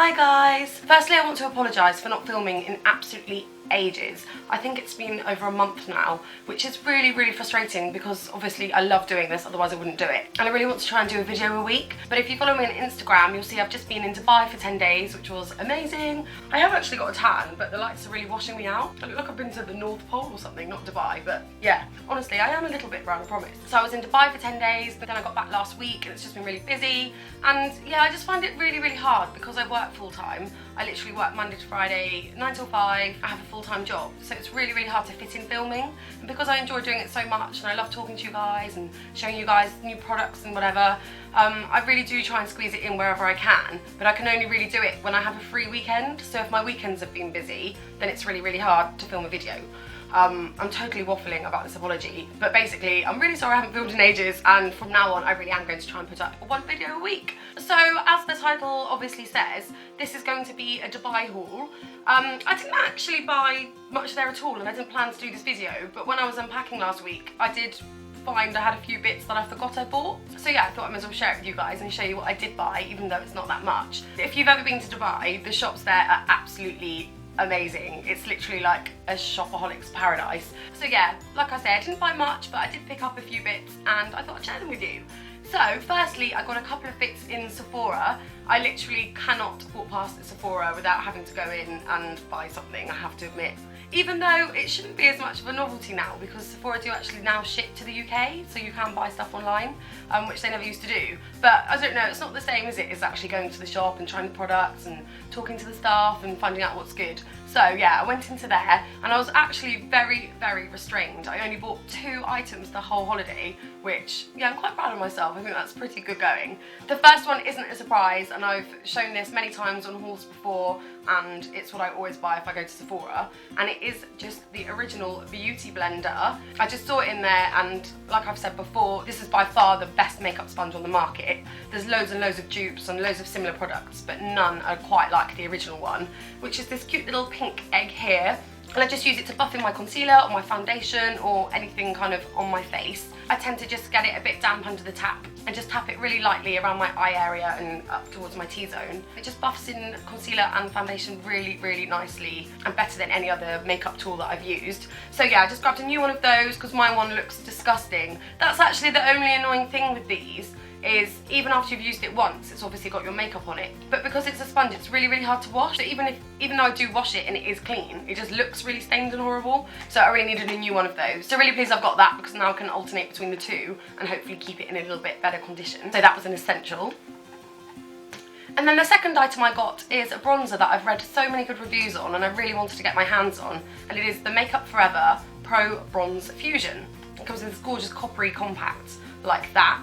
Hi guys! Firstly, I want to apologise for not filming in absolutely ages. I think it's been over a month now, which is really frustrating because obviously I love doing this, otherwise I wouldn't do it. And I really want to try and do a video a week. But if you follow me on Instagram, you'll see I've just been in Dubai for 10 days, which was amazing. I have actually got a tan, but the lights are really washing me out. I look like I've been to the North Pole or something, not Dubai, but yeah. Honestly, I am a little bit brown, I promise. So I was in Dubai for 10 days, but then I got back last week and it's just been really busy. And yeah, I just find it really hard because I work full time. I literally work Monday to Friday, 9 till 5. I have a full-time job, so it's really hard to fit in filming. And because I enjoy doing it so much and I love talking to you guys and showing you guys new products and whatever, I really do try and squeeze it in wherever I can, but I can only really do it when I have a free weekend. So if my weekends have been busy, then it's really hard to film a video. I'm totally waffling about this apology, but basically I'm really sorry I haven't filmed in ages, and from now on I really am going to try and put up one video a week. So as the title obviously says, this is going to be a Dubai haul. I didn't actually buy much there at all and I didn't plan to do this video, but when I was unpacking last week I did find I had a few bits that I forgot I bought. So yeah, I thought I might as well share it with you guys and show you what I did buy, even though it's not that much. If you've ever been to Dubai, the shops there are absolutely amazing. It's literally like a shopaholic's paradise. So yeah, like I said, I didn't buy much, but I did pick up a few bits and I thought I'd share them with you. So firstly, I got a couple of bits in Sephora. I literally cannot walk past the Sephora without having to go in and buy something, I have to admit. Even though it shouldn't be as much of a novelty now, because Sephora do actually now ship to the UK, so you can buy stuff online, which they never used to do. But I don't know, it's not the same as it is actually going to the shop and trying the products and talking to the staff and finding out what's good. So yeah, I went into there and I was actually very restrained. I only bought 2 items the whole holiday, which, yeah, I'm quite proud of myself. I think that's pretty good going. The first one isn't a surprise, and I've shown this many times on hauls before, and it's what I always buy if I go to Sephora, and it is just the original beauty blender. I just saw it in there, and like I've said before, this is by far the best makeup sponge on the market. There's loads and loads of dupes and loads of similar products, but none are quite like the original one, which is this cute little pink egg here. And I just use it to buff in my concealer or my foundation or anything kind of on my face. I tend to just get it a bit damp under the tap and just tap it really lightly around my eye area and up towards my T-zone. It just buffs in concealer and foundation really nicely, and better than any other makeup tool that I've used. So yeah, I just grabbed a new one of those because my one looks disgusting. That's actually the only annoying thing with these, is even after you've used it once, it's obviously got your makeup on it. But because it's a sponge, it's really hard to wash. So even though I do wash it and it is clean, it just looks really stained and horrible. So I really needed a new one of those. So really pleased I've got that, because now I can alternate between the two and hopefully keep it in a little bit better condition. So that was an essential. And then the second item I got is a bronzer that I've read so many good reviews on and I really wanted to get my hands on, and it is the Makeup Forever Pro Bronze Fusion. It comes in this gorgeous coppery compact like that.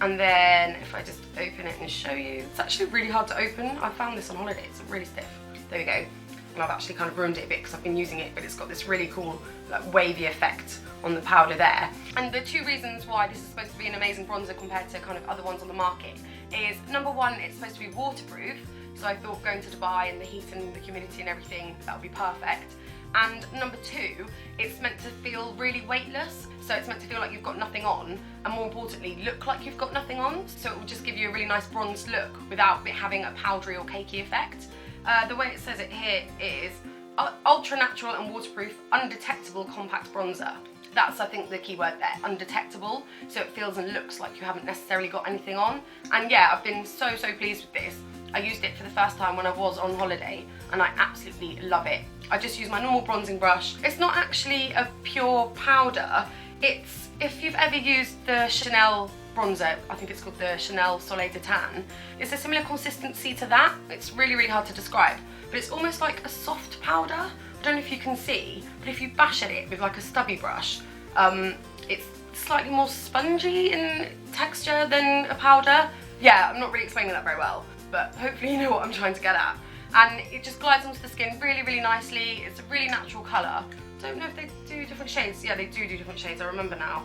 And then if I just open it and show you, it's actually really hard to open. I found this on holiday, it's really stiff. There we go. And I've actually kind of ruined it a bit because I've been using it, but it's got this really cool like wavy effect on the powder there. And the 2 reasons why this is supposed to be an amazing bronzer compared to kind of other ones on the market is, number 1, it's supposed to be waterproof. So I thought going to Dubai and the heat and the humidity and everything, that would be perfect. And number 2, it's meant to feel really weightless, so it's meant to feel like you've got nothing on, and more importantly, look like you've got nothing on, so it will just give you a really nice bronzed look without it having a powdery or cakey effect. The way it says it here is ultra natural and waterproof, undetectable compact bronzer. That's, I think, the key word there, undetectable, so it feels and looks like you haven't necessarily got anything on. And yeah, I've been so pleased with this. I used it for the first time when I was on holiday and I absolutely love it. I just use my normal bronzing brush. It's not actually a pure powder. It's, if you've ever used the Chanel bronzer, I think it's called the Chanel Soleil de Tan, it's a similar consistency to that. It's really hard to describe, but it's almost like a soft powder. I don't know if you can see, but if you bash at it with like a stubby brush, it's slightly more spongy in texture than a powder. Yeah, I'm not really explaining that very well, but hopefully you know what I'm trying to get at. And it just glides onto the skin really nicely. It's a really natural colour. Don't know if they do different shades. Yeah, they do different shades, I remember now.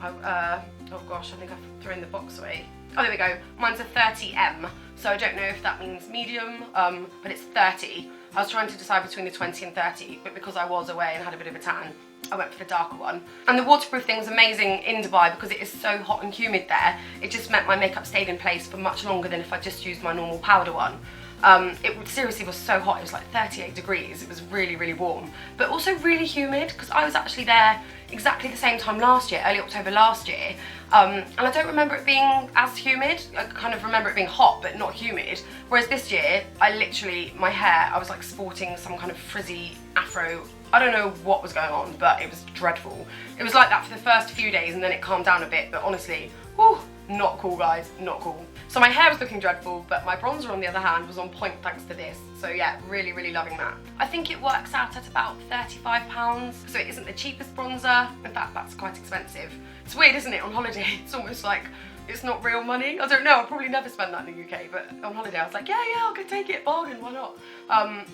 Oh gosh, I think I've thrown the box away. Oh, there we go. Mine's a 30M, so I don't know if that means medium, but it's 30. I was trying to decide between the 20 and 30, but because I was away and had a bit of a tan, I went for the darker one. And the waterproof thing was amazing in Dubai because it is so hot and humid there. It just meant my makeup stayed in place for much longer than if I just used my normal powder one. It seriously was so hot. It was like 38 degrees. It was really, really warm, but also really humid, because I was actually there exactly the same time last year, early October last year, and I don't remember it being as humid. I kind of remember it being hot but not humid, whereas this year I literally, my hair, I was like sporting some kind of frizzy afro. I don't know what was going on, but it was dreadful. It was like that for the first few days and then it calmed down a bit, but honestly, whew, not cool guys, not cool. So my hair was looking dreadful, but my bronzer on the other hand was on point thanks to this. So yeah, really, really loving that. I think it works out at about £35, so it isn't the cheapest bronzer. In fact, that's quite expensive. It's weird, isn't it, on holiday? It's almost like it's not real money. I don't know, I'll probably never spend that in the UK, but on holiday I was like, yeah, I'll go take it, bargain, why not?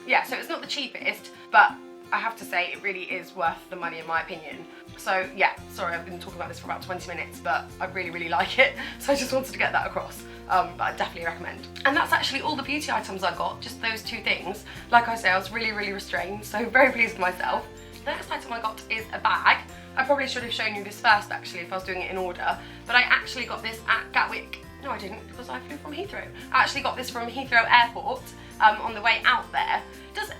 Yeah, so it's not the cheapest, but I have to say it really is worth the money in my opinion. So yeah, sorry, I've been talking about this for about 20 minutes, but I really, really like it. So I just wanted to get that across. But I definitely recommend. And that's actually all the beauty items I got, just those two things. Like I say, I was really, really restrained, so very pleased with myself. The next item I got is a bag. I probably should have shown you this first actually if I was doing it in order, but I actually got this at Gatwick. No, I didn't, because I flew from Heathrow. I actually got this from Heathrow Airport on the way out there.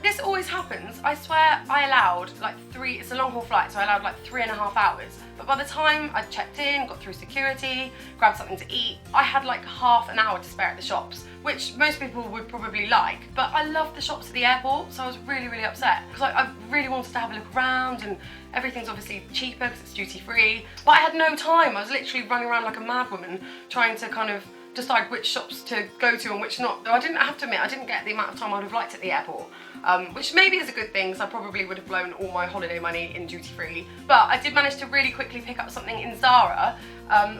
This always happens. I swear I allowed like it's a long haul flight, so I allowed like 3.5 hours. But by the time I checked in, got through security, grabbed something to eat, I had like half an hour to spare at the shops, which most people would probably like. But I love the shops at the airport, so I was really, really upset because I really wanted to have a look around, and everything's obviously cheaper because it's duty free. But I had no time. I was literally running around like a madwoman trying to kind of decide which shops to go to and which not. Though I didn't have to admit, I didn't get the amount of time I would have liked at the airport, which maybe is a good thing because I probably would have blown all my holiday money in duty free. But I did manage to really quickly pick up something in Zara,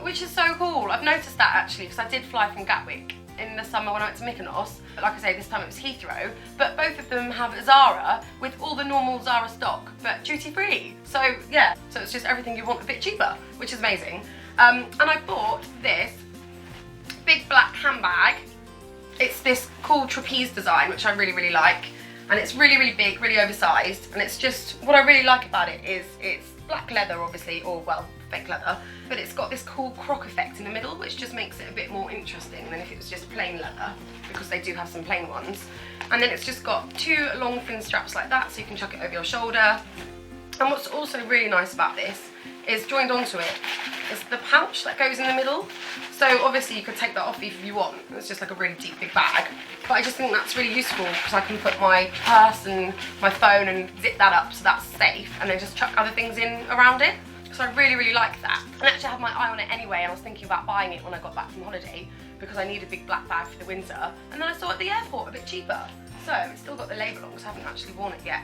which is so cool. I've noticed that actually because I did fly from Gatwick in the summer when I went to Mykonos. But like I say, this time it was Heathrow. But both of them have Zara with all the normal Zara stock, but duty free. So yeah, so it's just everything you want a bit cheaper, which is amazing. And I bought this big black handbag. It's this cool trapeze design, which I really, really like. And it's really, really big, really oversized. And it's just, what I really like about it is it's black leather, obviously, or well, fake leather. But it's got this cool croc effect in the middle, which just makes it a bit more interesting than if it was just plain leather, because they do have some plain ones. And then it's just got two long thin straps like that, so you can chuck it over your shoulder. And what's also really nice about this is joined onto it is the pouch that goes in the middle. So obviously you could take that off if you want. It's just like a really deep big bag. But I just think that's really useful because I can put my purse and my phone and zip that up so that's safe, and then just chuck other things in around it. So I really, really like that. And actually I had my eye on it anyway, and I was thinking about buying it when I got back from holiday because I need a big black bag for the winter. And then I saw it at the airport a bit cheaper. So it's still got the label on because I haven't actually worn it yet.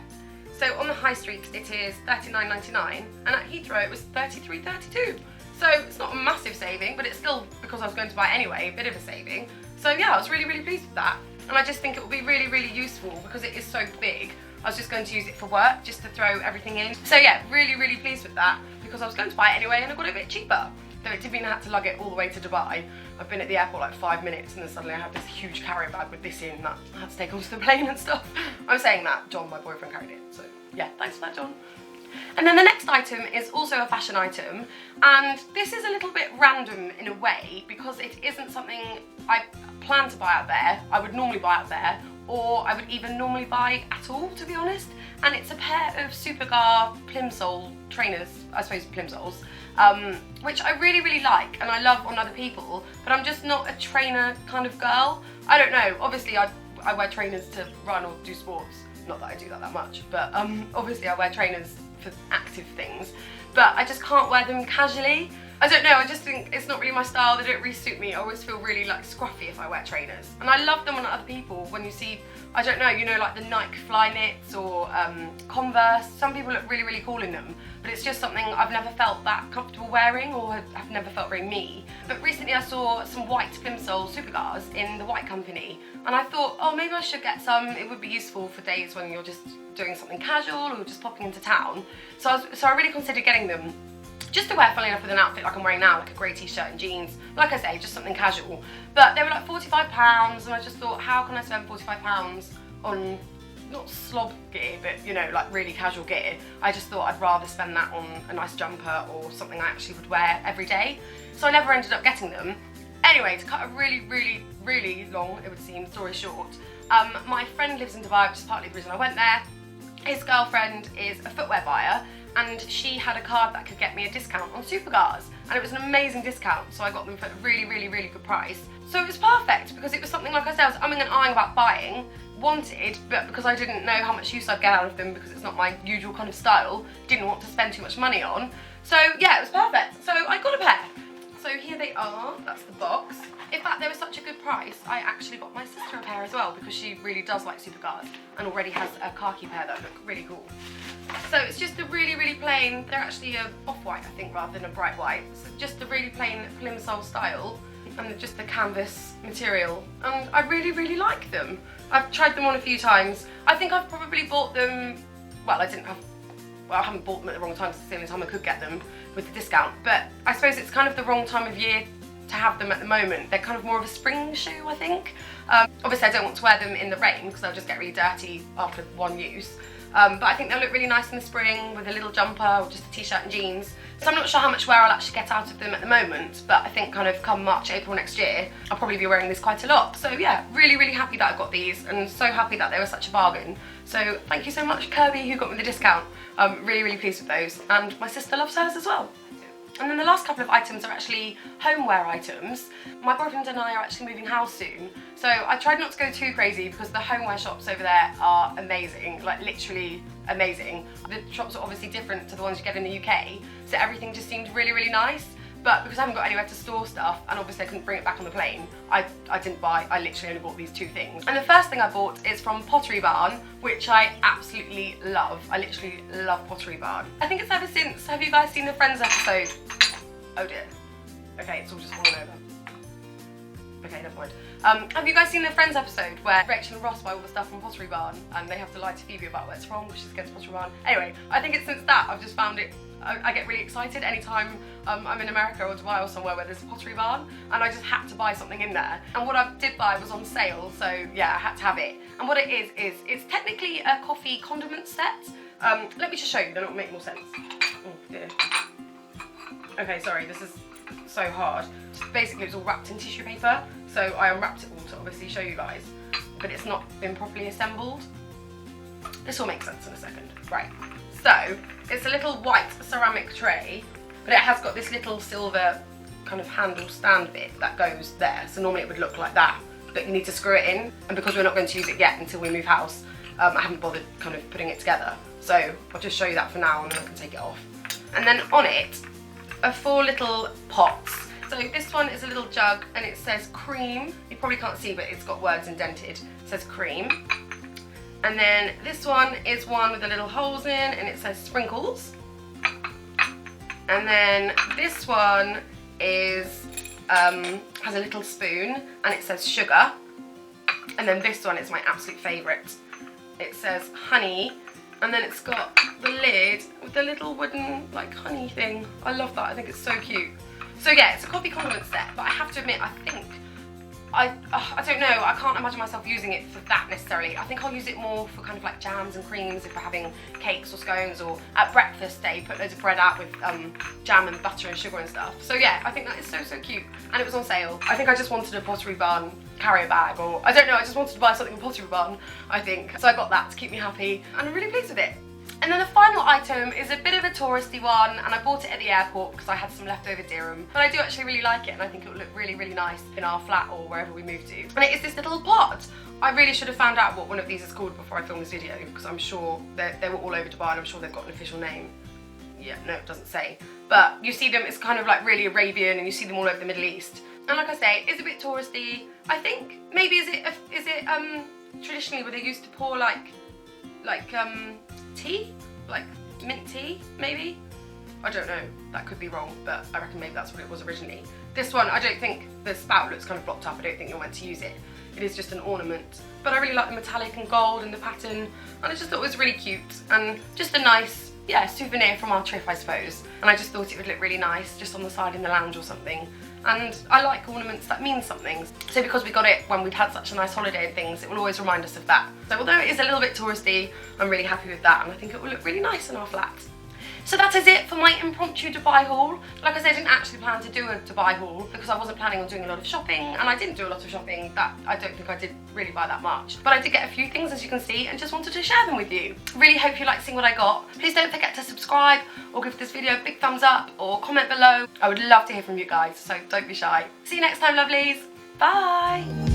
So on the high street it is £39.99, and at Heathrow it was £33.32. So it's not a massive saving, but it's still, because I was going to buy it anyway, a bit of a saving. So yeah, I was really, really pleased with that. And I just think it will be really, really useful because it is so big. I was just going to use it for work, just to throw everything in. So yeah, really, really pleased with that because I was going to buy it anyway and I got it a bit cheaper. Though it did mean I had to lug it all the way to Dubai. I've been at the airport like 5 minutes and then suddenly I had this huge carrier bag with this in that I had to take onto the plane and stuff. I'm saying that, John, my boyfriend, carried it. So yeah, thanks for that, John. And then the next item is also a fashion item, and this is a little bit random in a way because it isn't something I plan to buy out there, I would normally buy out there, or I would even normally buy at all, to be honest. And it's a pair of Supergar plimsoll trainers, I suppose plimsolls, which I really, really like and I love on other people, but I'm just not a trainer kind of girl. I don't know, obviously I wear trainers to run or do sports. Not that I do that much, but obviously I wear trainers for active things, but I just can't wear them casually. I don't know, I just think it's not really my style, they don't really suit me. I always feel really like scruffy if I wear trainers. And I love them on other people when you see, I don't know, you know, like the Nike Fly Knits or Converse. Some people look really, really cool in them, but it's just something I've never felt that comfortable wearing, or I've never felt very me. But recently I saw some white plimsoll Supergars in the White Company, and I thought, oh, maybe I should get some. It would be useful for days when you're just doing something casual or just popping into town. So I really considered getting them. Just to wear, funnily enough, with an outfit like I'm wearing now, like a grey t-shirt and jeans. Like I say, just something casual. But they were like £45, and I just thought, how can I spend £45 on, not slob gear, but you know, like really casual gear? I just thought I'd rather spend that on a nice jumper or something I actually would wear every day. So I never ended up getting them. Anyway, to cut a really, really, really long, it would seem, story short, My friend lives in Dubai, which is partly the reason I went there. His girlfriend is a footwear buyer, and she had a card that could get me a discount on Supercars, and it was an amazing discount, so I got them for a really, really, really good price. So it was perfect, because it was something, like I said, I was umming and ahhing about buying, wanted, but because I didn't know how much use I'd get out of them, because it's not my usual kind of style, didn't want to spend too much money on. So yeah, it was perfect. So I got a pair. So here they are, that's the box. In fact, they were such a good price, I actually got my sister a pair as well, because she really does like Supercars and already has a khaki pair that look really cool. So it's just a really, really plain, they're actually a off-white, I think, rather than a bright white. So just a really plain plimsoll style, and just the canvas material, and I really, really like them. I've tried them on a few times. I think I've probably bought them, well, I haven't bought them at the wrong time, because it's the only time I could get them with the discount, but I suppose it's kind of the wrong time of year to have them at the moment. They're kind of more of a spring shoe, I think. Obviously I don't want to wear them in the rain, because they'll just get really dirty after one use. But I think they'll look really nice in the spring with a little jumper or just a t-shirt and jeans. So I'm not sure how much wear I'll actually get out of them at the moment, but I think kind of come March, April next year, I'll probably be wearing this quite a lot. So yeah, really, really happy that I got these, and so happy that they were such a bargain. So thank you so much, Kirby, who got me the discount. I'm really, really pleased with those, and my sister loves hers as well. And then the last couple of items are actually homeware items. My boyfriend and I are actually moving house soon, so I tried not to go too crazy, because the homeware shops over there are amazing, like literally amazing. The shops are obviously different to the ones you get in the UK, so everything just seemed really, really nice. But because I haven't got anywhere to store stuff, and obviously I couldn't bring it back on the plane, I didn't buy, I literally only bought these two things. And the first thing I bought is from Pottery Barn, which I absolutely love. I literally love Pottery Barn. I think it's ever since, have you guys seen the Friends episode? Oh dear. Okay, it's all just fallen over. Okay, never mind. Have you guys seen the Friends episode where Rachel and Ross buy all the stuff from Pottery Barn, and they have to lie to Phoebe about where it's from, because she's against Pottery Barn? Anyway, I think it's since that I've just found it, I get really excited anytime I'm in America or Dubai or somewhere where there's a Pottery Barn, and I just had to buy something in there. And what I did buy was on sale, so yeah, I had to have it. And what it is it's technically a coffee condiment set. Let me just show you, then it'll make more sense. Oh dear. Okay, sorry, this is so hard. Basically, it's all wrapped in tissue paper, so I unwrapped it all to obviously show you guys, but it's not been properly assembled. This will make sense in a second. Right, so it's a little white ceramic tray, but it has got this little silver kind of handle stand bit that goes there. So normally it would look like that, but you need to screw it in, and because we're not going to use it yet until we move house, I haven't bothered kind of putting it together. So I'll just show you that for now, and then I can take it off. And then on it are 4 little pots. So this one is a little jug, and it says cream. You probably can't see, but it's got words indented. It says cream. And then this one is one with the little holes in, and it says sprinkles. And then this one is has a little spoon, and it says sugar. And then this one is my absolute favourite. It says honey. And then it's got the lid with the little wooden, like, honey thing. I love that, I think it's so cute. So yeah, it's a coffee condiment set, but I have to admit, I think, I don't know, I can't imagine myself using it for that necessarily. I think I'll use it more for kind of like jams and creams if we're having cakes or scones, or at breakfast they put loads of bread out with jam and butter and sugar and stuff. So yeah, I think that is so, so cute. And it was on sale. I think I just wanted a Pottery Barn carrier bag, or I don't know, I just wanted to buy something from Pottery Barn, I think. So I got that to keep me happy, and I'm really pleased with it. And then the final item is a bit of a touristy one, and I bought it at the airport because I had some leftover dirham. But I do actually really like it, and I think it will look really, really nice in our flat or wherever we move to. And it is this little pot. I really should have found out what one of these is called before I filmed this video, because I'm sure they were all over Dubai, and I'm sure they've got an official name. Yeah, no, it doesn't say. But you see them, it's kind of like really Arabian, and you see them all over the Middle East. And like I say, it's a bit touristy. I think maybe is it traditionally where they used to pour like tea, like mint tea, maybe? I don't know, that could be wrong, but I reckon maybe that's what it was originally. This one, I don't think the spout looks kind of blocked up. I don't think you're meant to use it. It is just an ornament. But I really like the metallic and gold and the pattern, and I just thought it was really cute and just a nice, yeah, souvenir from our trip, I suppose. And I just thought it would look really nice just on the side in the lounge or something. And I like ornaments that mean something. So because we got it when we'd had such a nice holiday and things, it will always remind us of that. So although it is a little bit touristy, I'm really happy with that, and I think it will look really nice in our flat. So that is it for my impromptu Dubai haul. Like I said, I didn't actually plan to do a Dubai haul because I wasn't planning on doing a lot of shopping, and I didn't do a lot of shopping. That I don't think I did really buy that much. But I did get a few things, as you can see, and just wanted to share them with you. Really hope you like seeing what I got. Please don't forget to subscribe or give this video a big thumbs up or comment below. I would love to hear from you guys, so don't be shy. See you next time, lovelies. Bye.